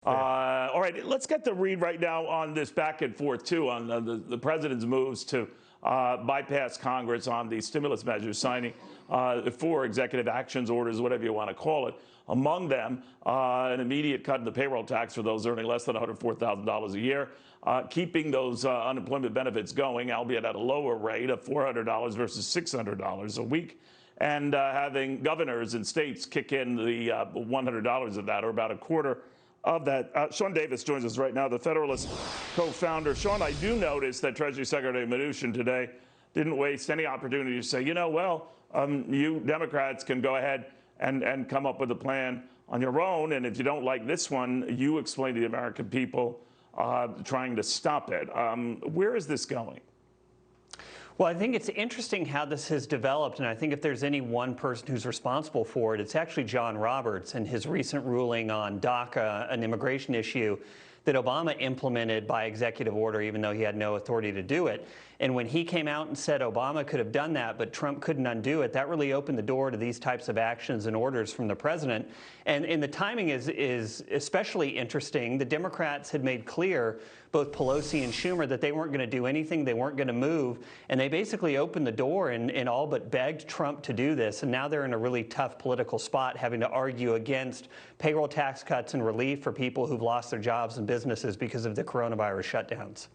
All right, let's get the read right now on this back and forth, too, on the president's moves to bypass Congress on the stimulus measures, signing 4 executive actions orders, whatever you want to call it. Among them, an immediate cut in the payroll tax for those earning less than $104,000 a year, keeping those unemployment benefits going, albeit at a lower rate of $400 versus $600 a week, and having governors and states kick in the $100 of that, or about a quarter of that. Sean Davis joins us right now, the Federalist co-founder. Sean, I do notice that Treasury Secretary Mnuchin today didn't waste any opportunity to say, you Democrats can go ahead and come up with a plan on your own, and if you don't like this one, you explain to the American people trying to stop it. Where is this going? Well, I think it's interesting how this has developed, and I think if there's any one person who's responsible for it, it's actually John Roberts and his recent ruling on DACA, an immigration issue that Obama implemented by executive order, even though he had no authority to do it. And when he came out and said Obama could have done that, but Trump couldn't undo it, that really opened the door to these types of actions and orders from the president. And the timing is especially interesting. The Democrats had made clear, both Pelosi and Schumer, that they weren't going to do anything, they weren't going to move, and they basically opened the door and all but begged Trump to do this. And now they're in a really tough political spot, having to argue against payroll tax cuts and relief for people who've lost their jobs and businesses because of the coronavirus shutdowns.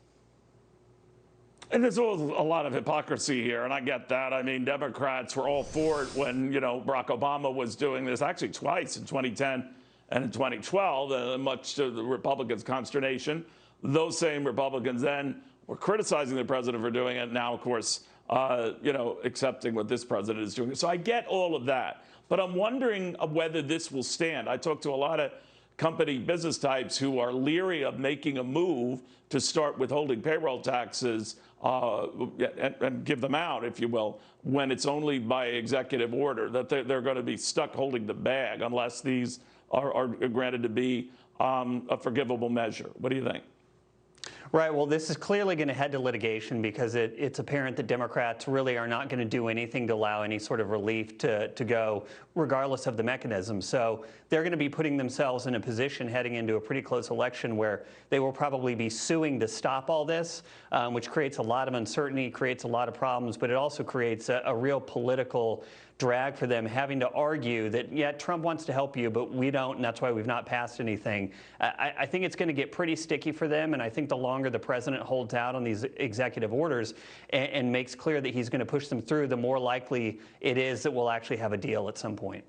And there's a lot of hypocrisy here, and I get that. I mean, Democrats were all for it when, Barack Obama was doing this, actually twice, in 2010 and in 2012, much to the Republicans' consternation. Those same Republicans then were criticizing the president for doing it. Now, of course, accepting what this president is doing. So I get all of that. But I'm wondering whether this will stand. I talked to a lot of company business types who are leery of making a move to start withholding payroll taxes and give them out, if you will, when it's only by executive order, that they're going to be stuck holding the bag unless these are granted to be a forgivable measure. What do you think? Right. Well, this is clearly going to head to litigation because it's apparent that Democrats really are not going to do anything to allow any sort of relief to go, regardless of the mechanism. So they're going to be putting themselves in a position heading into a pretty close election where they will probably be suing to stop all this, which creates a lot of uncertainty, creates a lot of problems, but it also creates a real political drag for them, having to argue that, yeah, Trump wants to help you, but we don't, and that's why we've not passed anything. I think it's going to get pretty sticky for them, and I think the longer the president holds out on these executive orders and makes clear that he's going to push them through, the more likely it is that we'll actually have a deal at some point.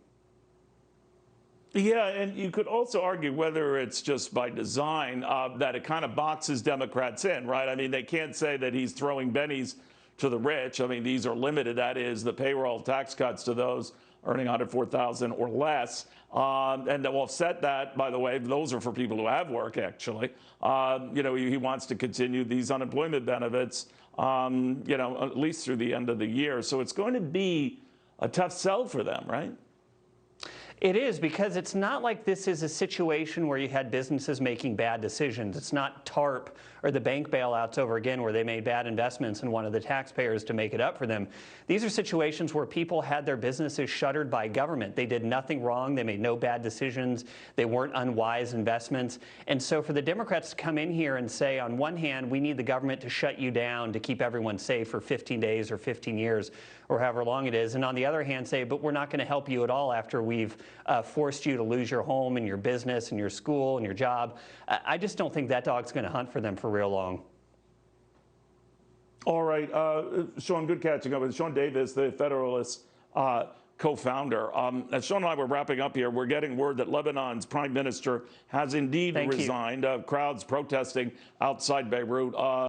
Yeah, and you could also argue whether it's just by design that it kind of boxes Democrats in, right? I mean, they can't say that he's throwing bennies to the rich. I mean, these are limited. That is the payroll tax cuts to those earning $104,000 or less. And to offset that, by the way, those are for people who have work, actually. He wants to continue these unemployment benefits, at least through the end of the year. So it's going to be a tough sell for them, right? It is, because it's not like this is a situation where you had businesses making bad decisions. It's not TARP or the bank bailouts over again where they made bad investments and wanted the taxpayers to make it up for them. These are situations where people had their businesses shuttered by government. They did nothing wrong. They made no bad decisions. They weren't unwise investments. And so for the Democrats to come in here and say, on one hand, we need the government to shut you down to keep everyone safe for 15 days or 15 years or however long it is, and on the other hand say, but we're not going to help you at all after we've forced you to lose your home and your business and your school and your job. I just don't think that dog's going to hunt for them for real long. All right, Sean, good catching up with Sean Davis, the Federalist co-founder. As Sean and I were wrapping up here, we're getting word that Lebanon's prime minister has indeed resigned. Crowds protesting outside Beirut.